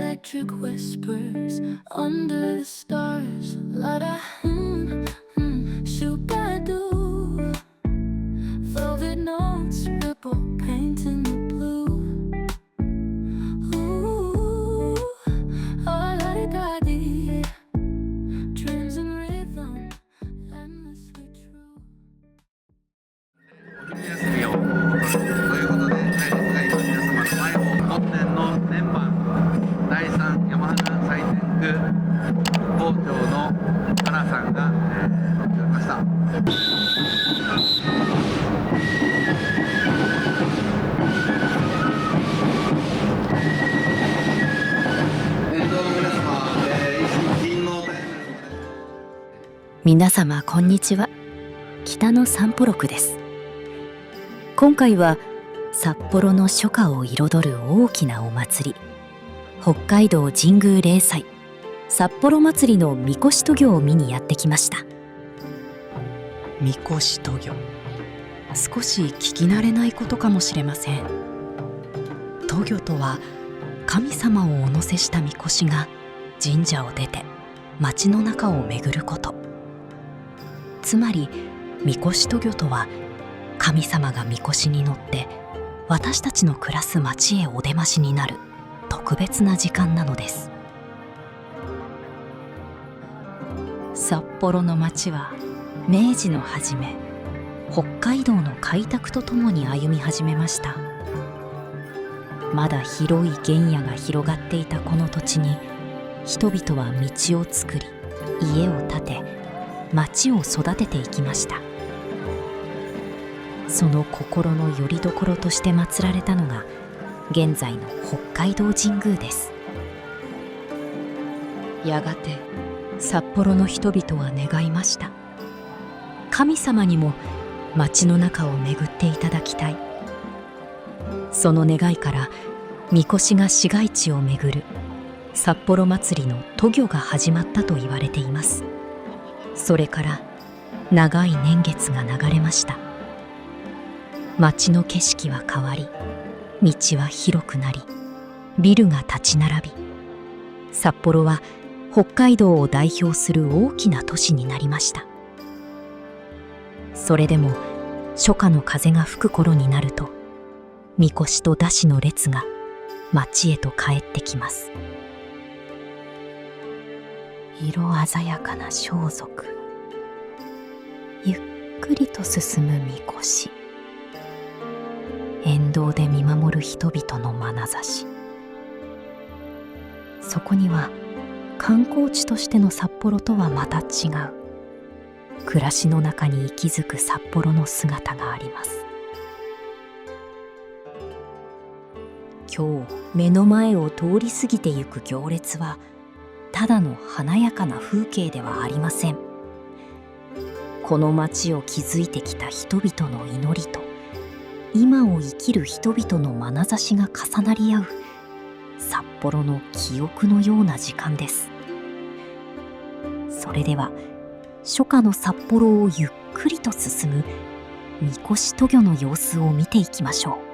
electric whispers under the stars. La da shoop-a-doo. Velvet notes ripple paint in the blue. Ooh, oh la-di-da-dee. Dreams and rhythm, endlessly true. お昼休みをということで、配列が今皆様の前を本年の年番第3山花祭典区校長の原さんが、来ておりました。皆様こんにちは。北野散歩録です。今回は札幌の初夏を彩る大きなお祭り、北海道神宮例祭札幌祭りのみこし渡御を見にやってきました。みこし渡御、少し聞き慣れないことかもしれません。渡御とは神様をお乗せしたみこしが神社を出て町の中を巡ること。つまりみこし渡御とは神様がみこしに乗って私たちの暮らす町へお出ましになる特別な時間なのです。札幌の町は明治の初め、北海道の開拓とともに歩み始めました。まだ広い原野が広がっていたこの土地に、人々は道を作り、家を建て、町を育てていきました。その心の拠り所として祀られたのが現在の北海道神宮です。やがて札幌の人々は願いました。神様にも町の中を巡っていただきたい。その願いからみこしが市街地を巡る札幌祭りの渡御が始まったと言われています。それから長い年月が流れました。街の景色は変わり、道は広くなり、ビルが立ち並び、札幌は北海道を代表する大きな都市になりました。それでも初夏の風が吹く頃になると、みこしと山車の列が町へと帰ってきます。色鮮やかな装束、ゆっくりと進むみこし、沿道で見守る人々の眼差し。そこには観光地としての札幌とはまた違う暮らしの中に息づく札幌の姿があります。今日目の前を通り過ぎてゆく行列はただの華やかな風景ではありません。この街を築いてきた人々の祈りと今を生きる人々の眼差しが重なり合う札幌の記憶のような時間です。それでは初夏の札幌をゆっくりと進むみこし渡御の様子を見ていきましょう。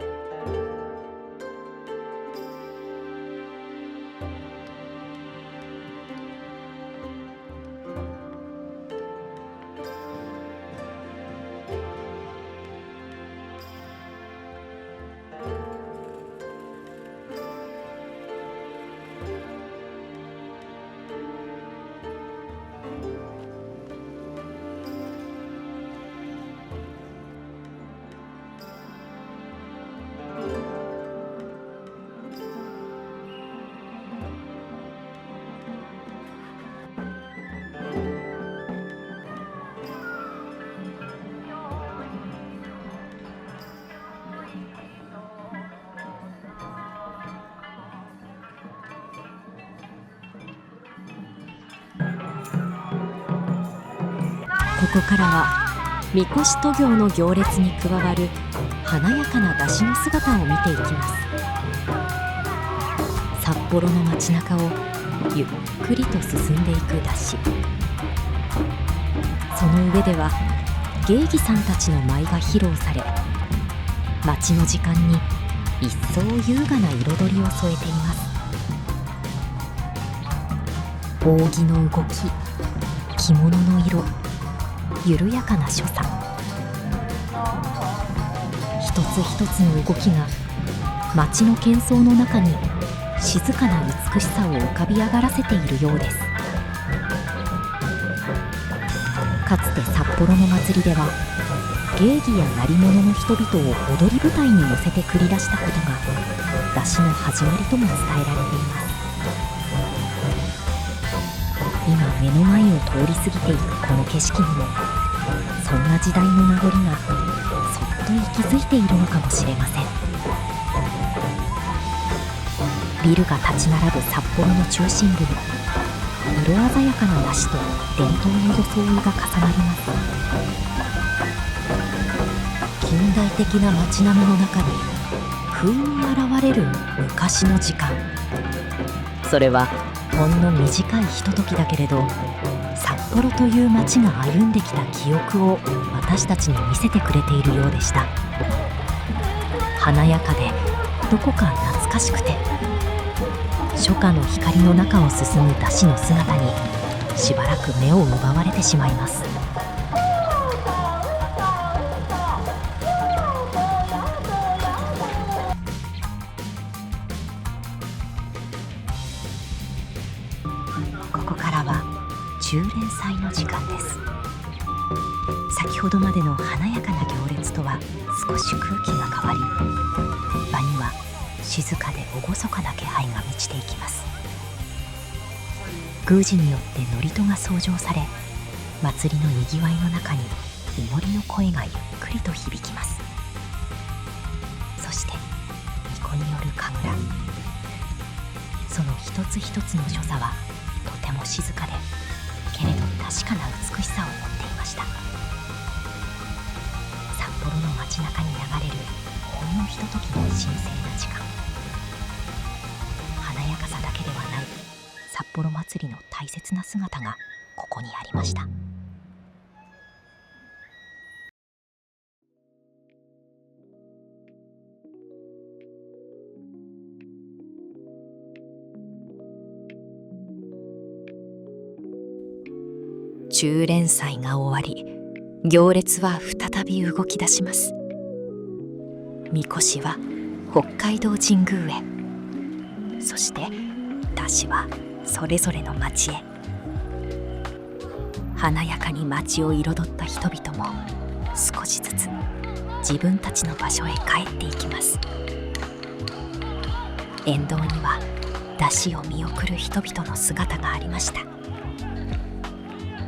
ここからはみこし渡御の行列に加わる華やかな山車の姿を見ていきます。札幌の街中をゆっくりと進んでいく山車。その上では芸妓さんたちの舞が披露され、街の時間に一層優雅な彩りを添えています。扇の動き、着物の色、緩やかな所作、一つ一つの動きが街の喧騒の中に静かな美しさを浮かび上がらせているようです。かつて札幌の祭りでは芸妓や鳴り物の人々を踊り舞台に乗せて繰り出したことが出汁の始まりとも伝えられています。今目の前を通り過ぎていくこの景色にもそんな時代の名残がそっと息づいているのかもしれません。ビルが立ち並ぶ札幌の中心部に色鮮やかな出汁と伝統の装いが重なります。近代的な街並みの中に不意に現れる昔の時間、それはほんの短いひとときだけれど札幌という街が歩んできた記憶を私たちに見せてくれているようでした。華やかでどこか懐かしくて、初夏の光の中を進む出汁の姿にしばらく目を奪われてしまいます。ここからは中連祭の時間です。先ほどまでの華やかな行列とは少し空気が変わり、場には静かで厳かな気配が満ちていきます。宮司によって祝詞が奏上され、祭りのにぎわいの中に祈りの声がゆっくりと響きます。そして巫女による神楽、その一つ一つの所作はとても静かでけれど確かな美しさを持っていました。札幌の街中に流れるほんのひとときの神聖な時間、華やかさだけではない札幌祭りの大切な姿がここにありました。中連祭が終わり、行列は再び動き出します。みこしは北海道神宮へ、そして出汁はそれぞれの町へ。華やかに町を彩った人々も少しずつ自分たちの場所へ帰っていきます。沿道には出汁を見送る人々の姿がありました。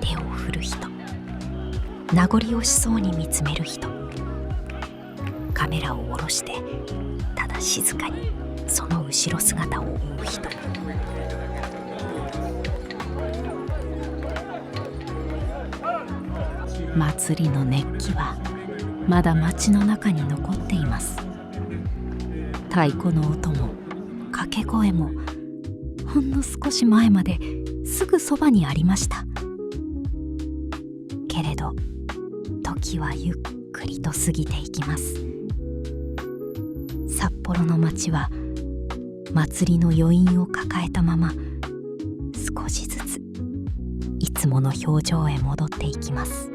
手を振る人、名残惜しそうに見つめる人、カメラを下ろしてただ静かにその後ろ姿を追う人。祭りの熱気はまだ街の中に残っています。太鼓の音も掛け声もほんの少し前まですぐそばにありました。けれど時はゆっくりと過ぎていきます。札幌の街は祭りの余韻を抱えたまま少しずついつもの表情へ戻っていきます。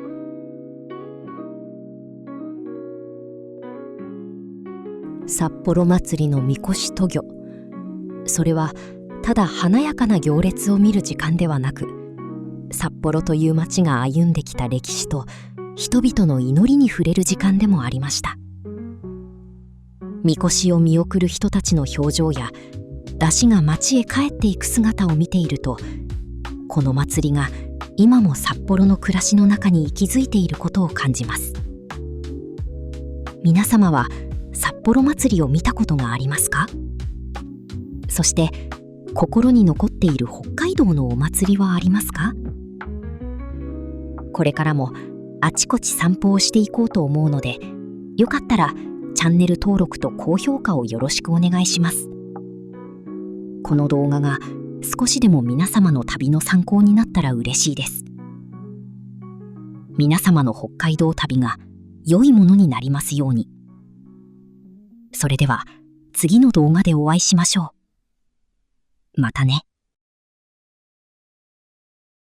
札幌祭りのみこし渡御、それはただ華やかな行列を見る時間ではなく、札幌という街が歩んできた歴史と人々の祈りに触れる時間でもありました。みこしを見送る人たちの表情や出汁が街へ帰っていく姿を見ていると、この祭りが今も札幌の暮らしの中に息づいていることを感じます。皆様は札幌祭りを見たことがありますか？そして心に残っている北海道のお祭りはありますか？これからもあちこち散歩をしていこうと思うので、よかったらチャンネル登録と高評価をよろしくお願いします。この動画が少しでも皆様の旅の参考になったら嬉しいです。皆様の北海道旅が良いものになりますように。それでは次の動画でお会いしましょう。またね。